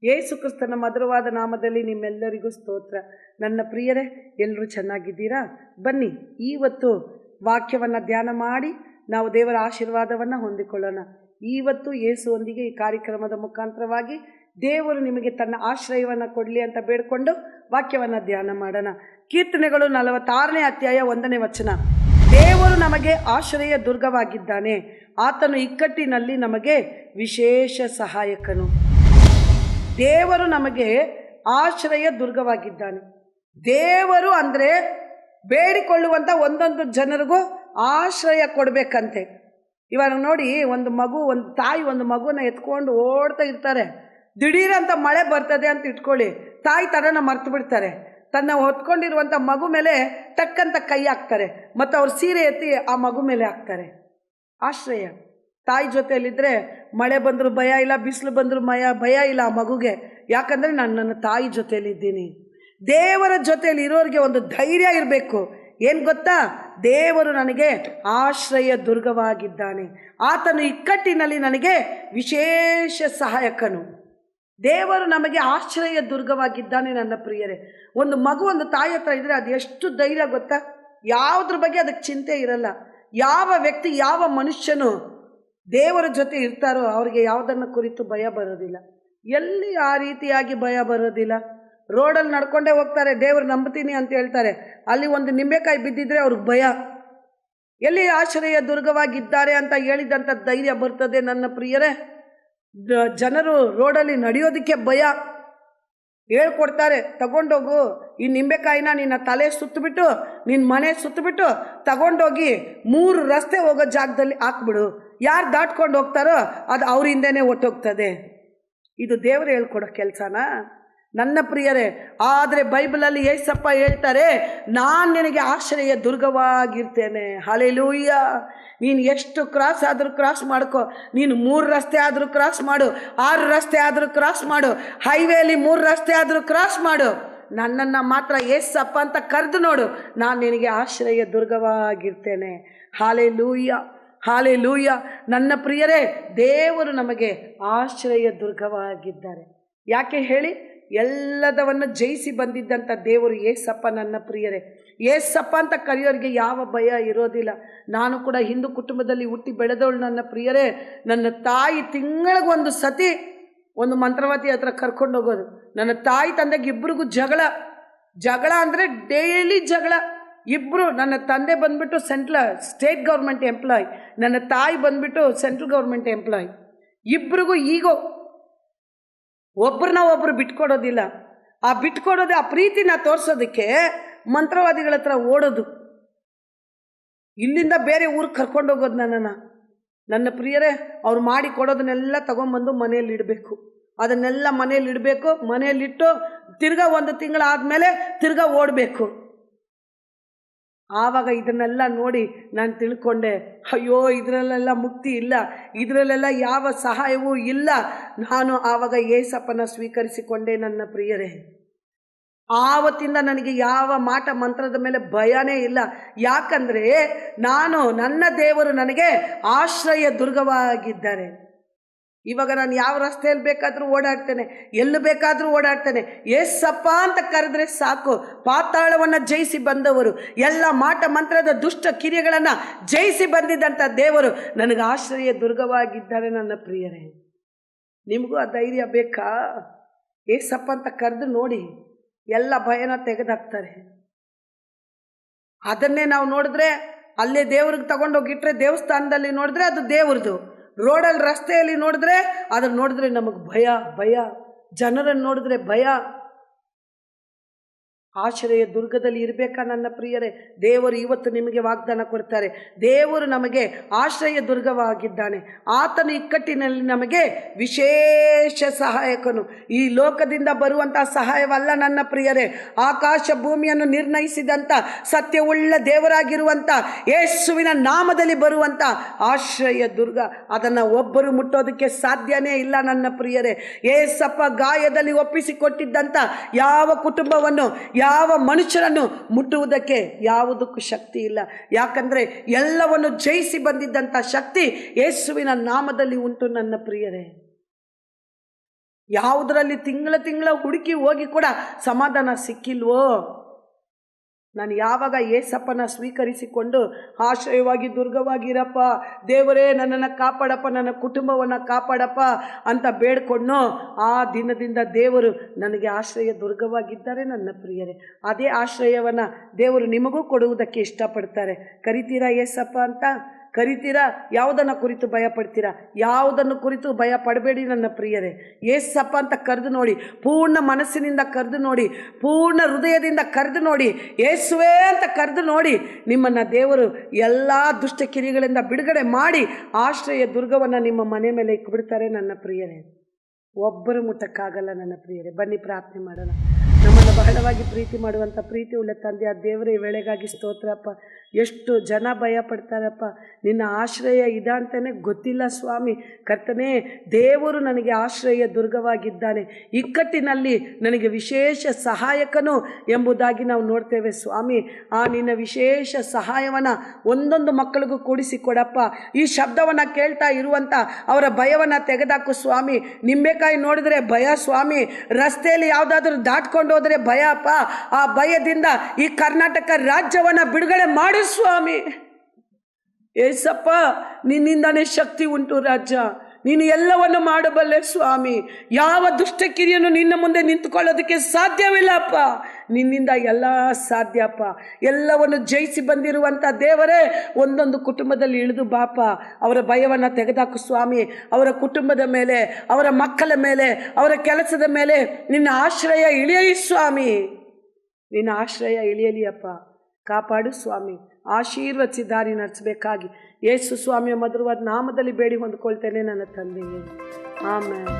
ಯೇಸು ಕ್ರಿಸ್ತನ ಮಧುರವಾದ ನಾಮದಲ್ಲಿ ನಿಮ್ಮೆಲ್ಲರಿಗೂ ಸ್ತೋತ್ರ. ನನ್ನ ಪ್ರಿಯರೇ, ಎಲ್ಲರೂ ಚೆನ್ನಾಗಿದ್ದೀರಾ? ಬನ್ನಿ, ಇವತ್ತು ವಾಕ್ಯವನ್ನು ಧ್ಯಾನ ಮಾಡಿ ನಾವು ದೇವರ ಆಶೀರ್ವಾದವನ್ನು ಹೊಂದಿಕೊಳ್ಳೋಣ. ಇವತ್ತು ಯೇಸುವೊಂದಿಗೆ ಈ ಕಾರ್ಯಕ್ರಮದ ಮುಖಾಂತರವಾಗಿ ದೇವರು ನಿಮಗೆ ತನ್ನ ಆಶ್ರಯವನ್ನು ಕೊಡಲಿ ಅಂತ ಬೇಡಿಕೊಂಡು ವಾಕ್ಯವನ್ನು ಧ್ಯಾನ ಮಾಡೋಣ. ಕೀರ್ತನೆಗಳು 46ನೇ ಅಧ್ಯಾಯ 1ನೇ ವಚನ. ದೇವರು ನಮಗೆ ಆಶ್ರಯ ದುರ್ಗವಾಗಿದ್ದಾನೆ, ಆತನು ಇಕ್ಕಟ್ಟಿನಲ್ಲಿ ನಮಗೆ ವಿಶೇಷ ಸಹಾಯಕನು. ದೇವರು ನಮಗೆ ಆಶ್ರಯ ದುರ್ಗವಾಗಿದ್ದಾನೆ. ದೇವರು ಅಂದರೆ ಬೇಡಿಕೊಳ್ಳುವಂಥ ಒಂದೊಂದು ಜನರಿಗೂ ಆಶ್ರಯ ಕೊಡಬೇಕಂತೆ. ಇವಾಗ ನೋಡಿ, ಒಂದು ತಾಯಿ ಒಂದು ಮಗುನ ಎತ್ಕೊಂಡು ಓಡ್ತಾ ಇರ್ತಾರೆ. ದಿಢೀರಂತ ಮಳೆ ಬರ್ತದೆ ಅಂತ ಇಟ್ಕೊಳ್ಳಿ, ತಾಯಿ ತಡನ ಮರ್ತು ಬಿಡ್ತಾರೆ. ತನ್ನ ಹೊತ್ಕೊಂಡಿರುವಂಥ ಮಗು ಮೇಲೆ ಟಕ್ಕಂತ ಕೈ ಹಾಕ್ತಾರೆ ಮತ್ತು ಅವ್ರ ಸೀರೆ ಎತ್ತಿ ಆ ಮಗು ಮೇಲೆ ಹಾಕ್ತಾರೆ. ಆಶ್ರಯ. ತಾಯಿ ಜೊತೆಯಲ್ಲಿದ್ದರೆ ಮಳೆ ಬಂದರೂ ಭಯ ಇಲ್ಲ, ಬಿಸಿಲು ಬಂದರೂ ಭಯ ಇಲ್ಲ ಆ ಮಗುಗೆ. ಯಾಕಂದರೆ ನಾನು ನನ್ನ ತಾಯಿ ಜೊತೆಯಲ್ಲಿದ್ದೀನಿ. ದೇವರ ಜೊತೆಯಲ್ಲಿ ಇರೋರಿಗೆ ಒಂದು ಧೈರ್ಯ ಇರಬೇಕು. ಏನು ಗೊತ್ತಾ? ದೇವರು ನನಗೆ ಆಶ್ರಯ ದುರ್ಗವಾಗಿದ್ದಾನೆ, ಆತನು ಇಕ್ಕಟ್ಟಿನಲ್ಲಿ ನನಗೆ ವಿಶೇಷ ಸಹಾಯಕನು. ದೇವರು ನಮಗೆ ಆಶ್ರಯ ದುರ್ಗವಾಗಿದ್ದಾನೆ. ನನ್ನ ಪ್ರಿಯರೇ, ಒಂದು ಮಗು ಒಂದು ತಾಯಿ ಹತ್ರ ಇದ್ದರೆ ಅದು ಎಷ್ಟು ಧೈರ್ಯ ಗೊತ್ತಾ? ಯಾವುದ್ರ ಬಗ್ಗೆ ಅದಕ್ಕೆ ಚಿಂತೆ ಇರಲ್ಲ. ಯಾವ ವ್ಯಕ್ತಿ, ಯಾವ ಮನುಷ್ಯನು ದೇವರ ಜೊತೆ ಇರ್ತಾರೋ ಅವ್ರಿಗೆ ಯಾವುದನ್ನು ಕುರಿತು ಭಯ ಬರೋದಿಲ್ಲ. ಎಲ್ಲಿ ಆ ರೀತಿಯಾಗಿ ಭಯ ಬರೋದಿಲ್ಲ. ರೋಡಲ್ಲಿ ನಡ್ಕೊಂಡೇ ಹೋಗ್ತಾರೆ, ದೇವರು ನಂಬ್ತೀನಿ ಅಂತ ಹೇಳ್ತಾರೆ. ಅಲ್ಲಿ ಒಂದು ನಿಂಬೆಕಾಯಿ ಬಿದ್ದಿದ್ರೆ ಅವ್ರಿಗೆ ಭಯ. ಎಲ್ಲಿ ಆಶ್ರಯ ದುರ್ಗವಾಗಿದ್ದಾರೆ ಅಂತ ಹೇಳಿದಂಥ ಧೈರ್ಯ ಬರ್ತದೆ. ನನ್ನ ಪ್ರಿಯರೇ, ಜನರು ರೋಡಲ್ಲಿ ನಡೆಯೋದಕ್ಕೆ ಭಯ. ಹೇಳ್ಕೊಡ್ತಾರೆ, ತಗೊಂಡೋಗು ಈ ನಿಂಬೆಕಾಯಿನ ನಿನ್ನ ತಲೆ ಸುತ್ತಬಿಟ್ಟು ನಿನ್ನ ಮನೆ ಸುತ್ತಬಿಟ್ಟು ತಗೊಂಡೋಗಿ 3 ರಸ್ತೆ ಹೋಗೋ ಜಾಗದಲ್ಲಿ ಹಾಕ್ಬಿಡು. ಯಾರು ದಾಟ್ಕೊಂಡು ಹೋಗ್ತಾರೋ ಅದು ಅವರಿಂದನೇ ಹೊಟ್ಟೋಗ್ತದೆ. ಇದು ದೇವರು ಹೇಳ್ಕೊಡೋ ಕೆಲಸನಾ? ನನ್ನ ಪ್ರಿಯರೇ, ಆದರೆ ಬೈಬಲಲ್ಲಿ ಯೇಸಪ್ಪ ಹೇಳ್ತಾರೆ, ನಾನು ನಿನಗೆ ಆಶ್ರಯ ದುರ್ಗವಾಗಿರ್ತೇನೆ. ಹಲ್ಲೆಲೂಯ. ನೀನು ಎಷ್ಟು ಕ್ರಾಸ್ ಆದರೂ ಕ್ರಾಸ್ ಮಾಡ್ಕೊ. ನೀನು 3 ರಸ್ತೆ ಆದರೂ ಕ್ರಾಸ್ ಮಾಡು, 6 ರಸ್ತೆ ಆದರೂ ಕ್ರಾಸ್ ಮಾಡು, ಹೈವೇಲಿ 3 ರಸ್ತೆ ಆದರೂ ಕ್ರಾಸ್ ಮಾಡು. ನನ್ನನ್ನು ಮಾತ್ರ ಯೇಸಪ್ಪ ಅಂತ ಕರೆದು ನೋಡು, ನಾನು ನಿನಗೆ ಆಶ್ರಯ ದುರ್ಗವಾಗಿರ್ತೇನೆ. Hallelujah, hallelujah. ನನ್ನ ಪ್ರಿಯರೇ, ದೇವರು ನಮಗೆ ಆಶ್ರಯ ದುರ್ಗವಾಗಿದ್ದಾರೆ. ಯಾಕೆ ಹೇಳಿ? ಎಲ್ಲದವನ್ನು ಜಯಿಸಿ ಬಂದಿದ್ದಂಥ ದೇವರು ಯೇಸಪ್ಪ. ನನ್ನ ಪ್ರಿಯರೇ, ಯೇಸಪ್ಪ ಅಂತ ಕರೆಯೋರಿಗೆ ಯಾವ ಭಯ ಇರೋದಿಲ್ಲ. ನಾನು ಕೂಡ ಹಿಂದೂ ಕುಟುಂಬದಲ್ಲಿ ಹುಟ್ಟಿ ಬೆಳೆದವಳು. ನನ್ನ ಪ್ರಿಯರೇ, ನನ್ನ ತಾಯಿ ತಿಂಗಳಿಗೊಂದು ಸತಿ ಒಂದು ಮಂತ್ರವಾದಿ ಹತ್ರ ಕರ್ಕೊಂಡು ಹೋಗೋದು. ನನ್ನ ತಾಯಿ ತಂದೆಗೆ ಇಬ್ಬರಿಗೂ ಜಗಳ ಅಂದರೆ ಡೈಲಿ ಜಗಳ. ಇಬ್ಬರು, ನನ್ನ ತಂದೆ ಬಂದುಬಿಟ್ಟು ಸ್ಟೇಟ್ ಗೌರ್ಮೆಂಟ್ ಎಂಪ್ಲಾಯ್, ನನ್ನ ತಾಯಿ ಬಂದುಬಿಟ್ಟು ಸೆಂಟ್ರಲ್ ಗೌರ್ಮೆಂಟ್ ಎಂಪ್ಲಾಯ್. ಇಬ್ಬರಿಗೂ ಈಗೋ ಒಬ್ಬರನ್ನ ಒಬ್ಬರು ಬಿಟ್ಕೊಡೋದಿಲ್ಲ. ಆ ಬಿಟ್ಕೊಡೋದೇ, ಆ ಪ್ರೀತಿನ ತೋರಿಸೋದಕ್ಕೆ ಮಂತ್ರವಾದಿಗಳ ಹತ್ರ ಓಡೋದು, ಇಲ್ಲಿಂದ ಬೇರೆ ಊರಿಗೆ ಕರ್ಕೊಂಡು ಹೋಗೋದು ನನ್ನನ್ನು. ನನ್ನ ಪ್ರಿಯರೇ, ಅವ್ರು ಮಾಡಿ ಕೊಡೋದನ್ನೆಲ್ಲ ತಗೊಂಬಂದು ಮನೆಯಲ್ಲಿ ಇಡಬೇಕು. ಅದನ್ನೆಲ್ಲ ಮನೇಲಿ ಇಡಬೇಕು. ಮನೆಯಲ್ಲಿಟ್ಟು ತಿರ್ಗಾ 1 ತಿಂಗಳಾದಮೇಲೆ ತಿರ್ಗಾ ಓಡಬೇಕು. ಆವಾಗ ಇದನ್ನೆಲ್ಲ ನೋಡಿ ನಾನು ತಿಳ್ಕೊಂಡೆ, ಅಯ್ಯೋ ಇದರಲ್ಲೆಲ್ಲ ಮುಕ್ತಿ ಇಲ್ಲ, ಇದರಲ್ಲೆಲ್ಲ ಯಾವ ಸಹಾಯವೂ ಇಲ್ಲ. ನಾನು ಆವಾಗ ಯೇಸಪ್ಪನ ಸ್ವೀಕರಿಸಿಕೊಂಡೆ. ನನ್ನ ಪ್ರಿಯರೇ, ಆವತ್ತಿಂದ ನನಗೆ ಯಾವ ಮಾಟ ಮಂತ್ರದ ಮೇಲೆ ಭಯನೇ ಇಲ್ಲ. ಯಾಕಂದರೆ ನನ್ನ ದೇವರು ನನಗೆ ಆಶ್ರಯ ದುರ್ಗವಾಗಿದ್ದಾರೆ. ಇವಾಗ ನಾನು ಯಾವ ರಸ್ತೆಯಲ್ಲಿ ಬೇಕಾದರೂ ಓಡಾಡ್ತೇನೆ, ಎಲ್ಲಿ ಬೇಕಾದರೂ ಓಡಾಡ್ತೇನೆ. ಯೇಸಪ್ಪ ಅಂತ ಕರೆದ್ರೆ ಸಾಕು. ಪಾತಾಳವನ್ನು ಜಯಿಸಿ ಬಂದವರು, ಎಲ್ಲ ಮಾಟ ಮಂತ್ರದ ದುಷ್ಟ ಕಿರಿಯಗಳನ್ನು ಜಯಿಸಿ ಬಂದಿದ್ದಂಥ ದೇವರು ನನಗೆ ಆಶ್ರಯ ದುರ್ಗವಾಗಿದ್ದಾರೆ. ನನ್ನ ಪ್ರಿಯರೇ, ನಿಮಗೂ ಆ ಧೈರ್ಯ ಬೇಕಾ? ಯೇಸಪ್ಪ ಅಂತ ಕರೆದು ನೋಡಿ, ಎಲ್ಲ ಭಯನ ತೆಗೆದಾಕ್ತಾರೆ. ಅದನ್ನೇ ನಾವು ನೋಡಿದ್ರೆ, ಅಲ್ಲೇ ದೇವ್ರಿಗೆ ತಗೊಂಡೋಗಿಟ್ರೆ, ದೇವಸ್ಥಾನದಲ್ಲಿ ನೋಡಿದ್ರೆ ಅದು ದೇವ್ರದ್ದು. ರೋಡಲ್ಲಿ ರಸ್ತೆಯಲ್ಲಿ ನೋಡಿದ್ರೆ ನಮಗೆ ಭಯ. ಜನರನ್ನು ನೋಡಿದ್ರೆ ಭಯ. ಆಶ್ರಯ ದುರ್ಗದಲ್ಲಿ ಇರಬೇಕಾ? ನನ್ನ ಪ್ರಿಯರೇ, ದೇವರು ಇವತ್ತು ನಿಮಗೆ ವಾಗ್ದಾನ ಕೊಡ್ತಾರೆ. ದೇವರು ನಮಗೆ ಆಶ್ರಯ ದುರ್ಗವಾಗಿದ್ದಾನೆ, ಆತನು ಇಕ್ಕಟ್ಟಿನಲ್ಲಿ ನಮಗೆ ವಿಶೇಷ ಸಹಾಯಕನು. ಈ ಲೋಕದಿಂದ ಬರುವಂಥ ಸಹಾಯವಲ್ಲ ನನ್ನ ಪ್ರಿಯರೇ, ಆಕಾಶ ಭೂಮಿಯನ್ನು ನಿರ್ಣಯಿಸಿದಂಥ ಸತ್ಯವುಳ್ಳ ದೇವರಾಗಿರುವಂಥ ಯೇಸುವಿನ ನಾಮದಲ್ಲಿ ಬರುವಂಥ ಆಶ್ರಯ ದುರ್ಗ. ಅದನ್ನು ಒಬ್ಬರು ಮುಟ್ಟೋದಕ್ಕೆ ಸಾಧ್ಯನೇ ಇಲ್ಲ. ನನ್ನ ಪ್ರಿಯರೇ, ಯೇಸಪ್ಪ ಗಾಯದಲ್ಲಿ ಒಪ್ಪಿಸಿಕೊಟ್ಟಿದ್ದಂಥ ಯಾವ ಕುಟುಂಬವನ್ನು, ಯಾವ ಮನುಷ್ಯರನ್ನು ಮುಟ್ಟುವುದಕ್ಕೆ ಯಾವುದಕ್ಕೂ ಶಕ್ತಿ ಇಲ್ಲ. ಯಾಕಂದರೆ ಎಲ್ಲವನ್ನು ಜಯಿಸಿ ಬಂದಿದ್ದಂಥ ಶಕ್ತಿ ಯೇಸುವಿನ ನಾಮದಲ್ಲಿ ಉಂಟು. ನನ್ನ ಪ್ರಿಯರೇ, ಯಾವುದರಲ್ಲಿ ತಿಂಗಳ ಹುಡುಕಿ ಹೋಗಿ ಕೂಡ ಸಮಾಧಾನ ಸಿಕ್ಕಿಲ್ವೋ? ನಾನು ಯಾವಾಗ ಏಸಪ್ಪನ ಸ್ವೀಕರಿಸಿಕೊಂಡು ಆಶ್ರಯವಾಗಿ ದುರ್ಗವಾಗಿರಪ್ಪ ದೇವರೇ, ನನ್ನನ್ನು ಕಾಪಾಡಪ್ಪ, ನನ್ನ ಕುಟುಂಬವನ್ನು ಕಾಪಾಡಪ್ಪ ಅಂತ ಬೇಡ್ಕೊಂಡ್ನೋ, ಆ ದಿನದಿಂದ ದೇವರು ನನಗೆ ಆಶ್ರಯ ದುರ್ಗವಾಗಿದ್ದಾರೆ. ನನ್ನ ಪ್ರಿಯರೇ, ಅದೇ ಆಶ್ರಯವನ್ನು ದೇವರು ನಿಮಗೂ ಕೊಡುವುದಕ್ಕೆ ಇಷ್ಟಪಡ್ತಾರೆ. ಕರಿತೀರಾ ಏಸಪ್ಪ ಅಂತ? ಕರಿತೀರಾ? ಯಾವುದನ್ನು ಕುರಿತು ಭಯ ಪಡ್ತೀರಾ? ಯಾವುದನ್ನು ಕುರಿತು ಭಯ ಪಡಬೇಡಿ ನನ್ನ ಪ್ರಿಯರೇ. ಏಸಪ್ಪ ಅಂತ ಕರೆದು ನೋಡಿ, ಪೂರ್ಣ ಮನಸ್ಸಿನಿಂದ ಕರೆದು ನೋಡಿ, ಪೂರ್ಣ ಹೃದಯದಿಂದ ಕರೆದು ನೋಡಿ, ಯೇಸುವೇ ಅಂತ ಕರೆದು ನೋಡಿ. ನಿಮ್ಮನ್ನು ದೇವರು ಎಲ್ಲ ದುಷ್ಟ ಕಿರಿಗಳಿಂದ ಬಿಡುಗಡೆ ಮಾಡಿ ಆಶ್ರಯ ದುರ್ಗವನ್ನು ನಿಮ್ಮ ಮನೆ ಮೇಲೆ ಇಕ್ಬಿಡ್ತಾರೆ ನನ್ನ ಪ್ರಿಯರೇ. ಒಬ್ಬರು ಮುಟ್ಟಕ್ಕಾಗಲ್ಲ ನನ್ನ ಪ್ರಿಯರೇ. ಬನ್ನಿ ಪ್ರಾರ್ಥನೆ ಮಾಡೋಣ. ನಮ್ಮನ್ನು ಬಹಳವಾಗಿ ಪ್ರೀತಿ ಮಾಡುವಂಥ ಪ್ರೀತಿ ಉಳ್ಳ ತಂದೆಯ ದೇವರೇ, ಈ ವೇಳೆಗಾಗಿ ಸ್ತೋತ್ರಪ್ಪ. ಎಷ್ಟು ಜನ ಭಯ ಪಡ್ತಾರಪ್ಪ, ನಿನ್ನ ಆಶ್ರಯ ಇದೆ ಅಂತಲೇ ಗೊತ್ತಿಲ್ಲ ಸ್ವಾಮಿ. ಕರ್ತನೇ, ದೇವರು ನನಗೆ ಆಶ್ರಯ ದುರ್ಗವಾಗಿದ್ದಾನೆ, ಇಕ್ಕಟ್ಟಿನಲ್ಲಿ ನನಗೆ ವಿಶೇಷ ಸಹಾಯಕನು ಎಂಬುದಾಗಿ ನಾವು ನೋಡ್ತೇವೆ ಸ್ವಾಮಿ. ಆ ನಿನ್ನ ವಿಶೇಷ ಸಹಾಯವನ್ನು ಒಂದೊಂದು ಮಕ್ಕಳಿಗೂ ಕೂಡಿಸಿಕೊಡಪ್ಪ. ಈ ಶಬ್ದವನ್ನು ಕೇಳ್ತಾ ಇರುವಂಥ ಅವರ ಭಯವನ್ನು ತೆಗೆದಾಕು ಸ್ವಾಮಿ. ನಿಂಬೆಕಾಯಿ ನೋಡಿದ್ರೆ ಭಯ ಸ್ವಾಮಿ, ರಸ್ತೆಯಲ್ಲಿ ಯಾವುದಾದ್ರೂ ದಾಟ್ಕೊಂಡು ಹೋದರೆ ಭಯ ಅಪ್ಪ. ಆ ಭಯದಿಂದ ಈ ಕರ್ನಾಟಕ ರಾಜ್ಯವನ್ನು ಬಿಡುಗಡೆ ಮಾಡು ಸ್ವಾಮಿ. ಏಸಪ್ಪ, ನಿನ್ನಿಂದಾನೇ ಶಕ್ತಿ ಉಂಟು ರಾಜ್ಯ, ನೀನು ಎಲ್ಲವನ್ನು ಮಾಡಬಲ್ಲೆ ಸ್ವಾಮಿ. ಯಾವ ದುಷ್ಟ ಕಿರಿಯನ್ನು ನಿನ್ನ ಮುಂದೆ ನಿಂತುಕೊಳ್ಳೋದಕ್ಕೆ ಸಾಧ್ಯವಿಲ್ಲಪ್ಪ. ನಿನ್ನಿಂದ ಎಲ್ಲ ಸಾಧ್ಯಪ್ಪ. ಎಲ್ಲವನ್ನು ಜಯಿಸಿ ಬಂದಿರುವಂಥ ದೇವರೇ, ಒಂದೊಂದು ಕುಟುಂಬದಲ್ಲಿ ಇಳಿದು ಬಾಪ. ಅವರ ಭಯವನ್ನು ತೆಗೆದಾಕು ಸ್ವಾಮಿ. ಅವರ ಕುಟುಂಬದ ಮೇಲೆ, ಅವರ ಮಕ್ಕಳ ಮೇಲೆ, ಅವರ ಕೆಲಸದ ಮೇಲೆ ನಿನ್ನ ಆಶ್ರಯ ಇಳಿಯಲಿ ಸ್ವಾಮಿ. ನಿನ್ನ ಆಶ್ರಯ ಇಳಿಯಲಿಯಪ್ಪ. ಕಾಪಾಡು ಸ್ವಾಮಿ. ಆಶೀರ್ವದಿಸಿ ದಾರಿ ನಡೆಸಬೇಕಾಗಿ ಯೇಸು ಸ್ವಾಮಿಯ ಮಧುರವಾದ ನಾಮದಲ್ಲಿ ಬೇಡಿ ಹೊಂದ್ಕೊಳ್ತೇನೆ ನನ್ನ ತಂದೆಯೇ. ಆಮೇಲೆ